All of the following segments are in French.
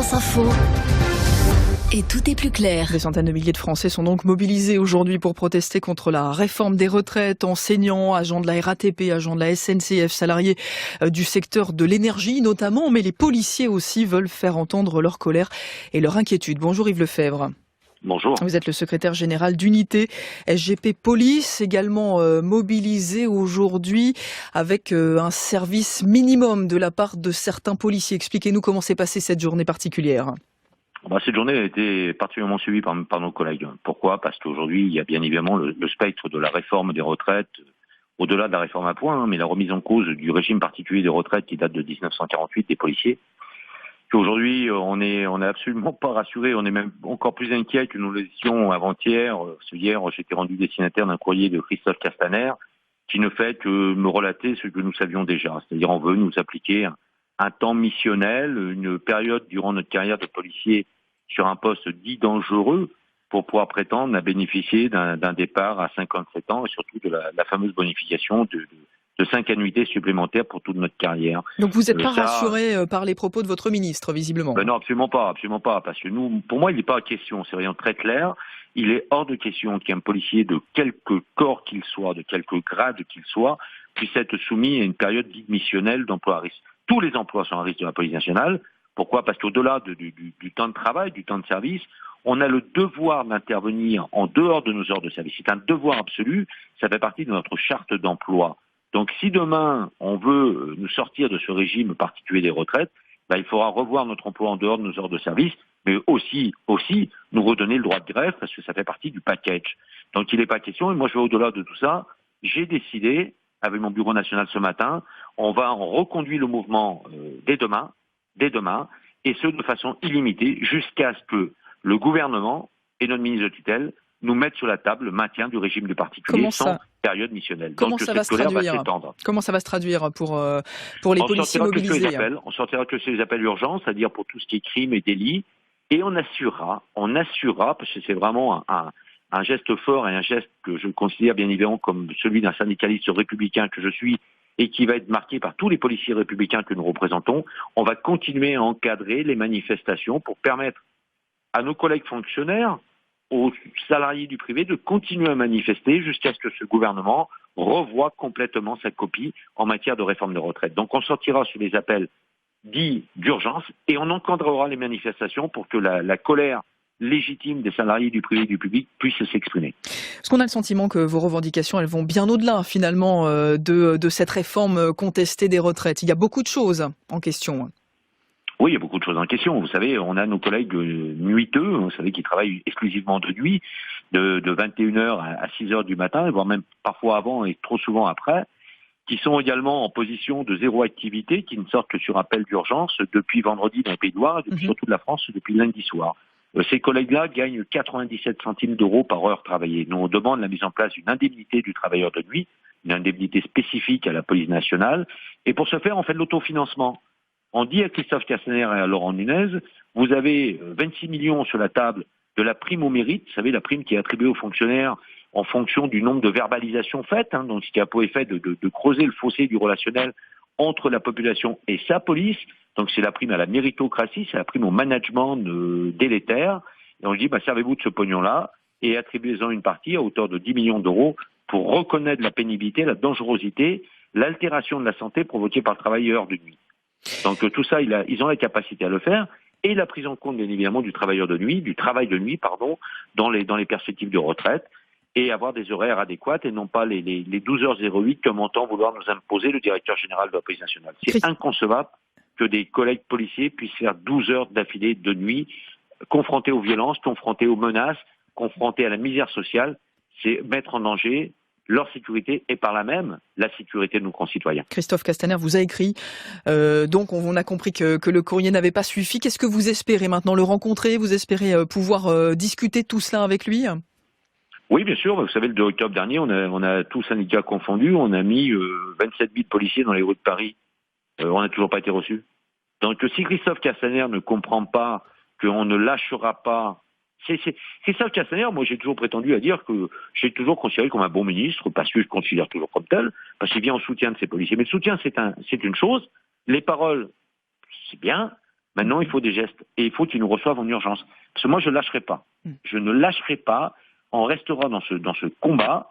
France Info. Et tout est plus clair. Des centaines de milliers de Français sont donc mobilisés aujourd'hui pour protester contre la réforme des retraites. Enseignants, agents de la RATP, agents de la SNCF, salariés du secteur de l'énergie notamment, mais les policiers aussi veulent faire entendre leur colère et leur inquiétude. Bonjour Yves Lefebvre. Bonjour. Vous êtes le secrétaire général d'Unité SGP Police, également mobilisé aujourd'hui avec un service minimum de la part de certains policiers. Expliquez-nous comment s'est passée cette journée particulière. Cette journée a été particulièrement suivie par nos collègues. Pourquoi ? Parce qu'aujourd'hui, il y a bien évidemment le spectre de la réforme des retraites, au-delà de la réforme à point, mais la remise en cause du régime particulier des retraites qui date de 1948 des policiers. Aujourd'hui, on est absolument pas rassuré, on est même encore plus inquiet que nous l'étions avant-hier. Hier, j'étais rendu destinataire d'un courrier de Christophe Castaner qui ne fait que me relater ce que nous savions déjà. C'est-à-dire, on veut nous appliquer un temps missionnel, une période durant notre carrière de policier sur un poste dit dangereux pour pouvoir prétendre à bénéficier d'un départ à 57 ans et surtout de la fameuse bonification de 5 annuités supplémentaires pour toute notre carrière. Donc vous n'êtes pas rassuré par les propos de votre ministre, visiblement. Non, absolument pas, parce que pour moi, il n'est pas question, c'est rien très clair. Il est hors de question qu'un policier de quelque corps qu'il soit, de quelque grade qu'il soit, puisse être soumis à une période dite missionnelle d'emploi à risque. Tous les emplois sont à risque de la police nationale. Pourquoi ? Parce qu'au-delà du temps de travail, du temps de service, on a le devoir d'intervenir en dehors de nos heures de service. C'est un devoir absolu, ça fait partie de notre charte d'emploi. Donc si demain on veut nous sortir de ce régime particulier des retraites, il faudra revoir notre emploi en dehors de nos heures de service, mais aussi nous redonner le droit de grève parce que ça fait partie du package. Donc il n'est pas question, et moi je vais au-delà de tout ça, j'ai décidé, avec mon bureau national ce matin, on reconduit le mouvement dès demain, et ce de façon illimitée, jusqu'à ce que le gouvernement et notre ministre de tutelle nous mettent sur la table le maintien du régime de particulier sans période missionnelle. Comment ça va se traduire ? Comment ça va se traduire pour les policiers mobilisés ? On sortira que sur les appels urgents, c'est-à-dire pour tout ce qui est crime et délit, et on assurera, parce que c'est vraiment un geste fort et un geste que je considère bien évidemment comme celui d'un syndicaliste républicain que je suis et qui va être marqué par tous les policiers républicains que nous représentons. On va continuer à encadrer les manifestations pour permettre à nos collègues fonctionnaires, aux salariés du privé de continuer à manifester jusqu'à ce que ce gouvernement revoie complètement sa copie en matière de réforme de retraite. Donc on sortira sur les appels dits d'urgence et on encadrera les manifestations pour que la colère légitime des salariés du privé et du public puisse s'exprimer. Est-ce qu'on a le sentiment que vos revendications, elles vont bien au-delà finalement de cette réforme contestée des retraites ? Il y a beaucoup de choses en question. Oui, il y a beaucoup de choses en question. Vous savez, on a nos collègues nuiteux, vous savez, qui travaillent exclusivement de nuit, de 21h à 6h du matin, voire même parfois avant et trop souvent après, qui sont également en position de zéro activité, qui ne sortent que sur appel d'urgence depuis vendredi dans le Pays de Loire et depuis surtout de la France depuis lundi soir. Ces collègues-là gagnent 97 centimes d'euros par heure travaillée. Nous, on demande la mise en place d'une indemnité du travailleur de nuit, une indemnité spécifique à la police nationale, et pour ce faire, on fait de l'autofinancement. On dit à Christophe Castaner et à Laurent Nunez, vous avez 26 millions sur la table de la prime au mérite, vous savez, la prime qui est attribuée aux fonctionnaires en fonction du nombre de verbalisations faites, donc ce qui a pour effet de creuser le fossé du relationnel entre la population et sa police. Donc c'est la prime à la méritocratie, c'est la prime au management délétère. Et on dit, servez-vous de ce pognon-là et attribuez-en une partie à hauteur de 10 millions d'euros pour reconnaître la pénibilité, la dangerosité, l'altération de la santé provoquée par le travailleur de nuit. Donc tout ça, ils ont la capacité à le faire, et la prise en compte bien évidemment du travail de nuit, dans les perspectives de retraite, et avoir des horaires adéquats et non pas les 12h08 comme entend vouloir nous imposer le directeur général de la police nationale. C'est inconcevable que des collègues policiers puissent faire 12 heures d'affilée de nuit, confrontés aux violences, confrontés aux menaces, confrontés à la misère sociale. C'est mettre en danger leur sécurité et par là même la sécurité de nos concitoyens. Christophe Castaner vous a écrit, donc on a compris que le courrier n'avait pas suffi. Qu'est-ce que vous espérez maintenant, le rencontrer ? Vous espérez pouvoir discuter de tout cela avec lui ? Oui, bien sûr. Vous savez, le 2 octobre dernier, on a tous syndicats confondus, on a mis 27 000 policiers dans les rues de Paris. On n'a toujours pas été reçus. Donc si Christophe Castaner ne comprend pas qu'on ne lâchera pas. Christophe Castaner, moi j'ai toujours prétendu à dire que j'ai toujours considéré comme un bon ministre, parce que je considère toujours comme tel, parce qu'il vient en soutien de ses policiers. Mais le soutien, c'est une chose, les paroles, c'est bien, Maintenant, il faut des gestes. Et il faut qu'ils nous reçoivent en urgence. Parce que moi, je ne lâcherai pas. Je ne lâcherai pas. On restera dans ce combat,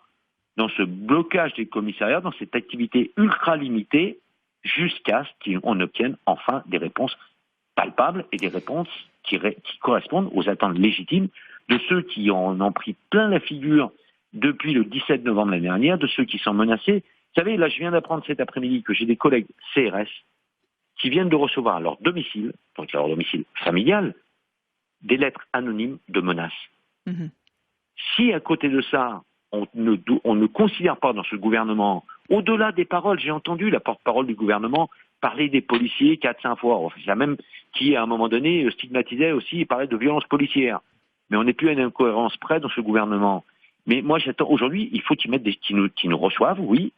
dans ce blocage des commissariats, dans cette activité ultra limitée, jusqu'à ce qu'on obtienne enfin des réponses palpables et des réponses qui correspondent aux attentes légitimes de ceux qui en ont pris plein la figure depuis le 17 novembre l'année dernière, de ceux qui sont menacés. Vous savez, là, je viens d'apprendre cet après-midi que j'ai des collègues CRS qui viennent de recevoir à leur domicile, donc leur domicile familial, des lettres anonymes de menaces. Mmh. Si à côté de ça, on ne considère pas dans ce gouvernement, au-delà des paroles, j'ai entendu la porte-parole du gouvernement parler des policiers 4-5 fois, enfin, même qui à un moment donné stigmatisait aussi et parlait de violence policière. Mais on n'est plus à une incohérence près dans ce gouvernement. Mais moi j'attends aujourd'hui, il faut qu'ils mettent qui nous reçoivent, oui,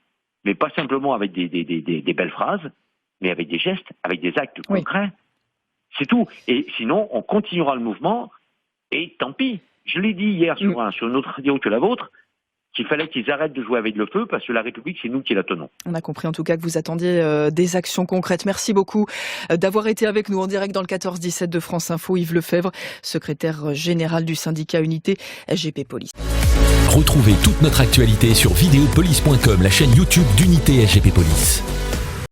mais pas simplement avec des belles phrases, mais avec des gestes, avec des actes concrets. C'est tout. Et sinon, on continuera le mouvement, et tant pis. Je l'ai dit hier sur une autre radio que la vôtre, qu'il fallait qu'ils arrêtent de jouer avec le feu, parce que la République, c'est nous qui la tenons. On a compris en tout cas que vous attendiez des actions concrètes. Merci beaucoup d'avoir été avec nous en direct dans le 14-17 de France Info. Yves Lefebvre, secrétaire général du syndicat Unité SGP Police. Retrouvez toute notre actualité sur videopolice.com, la chaîne YouTube d'Unité SGP Police.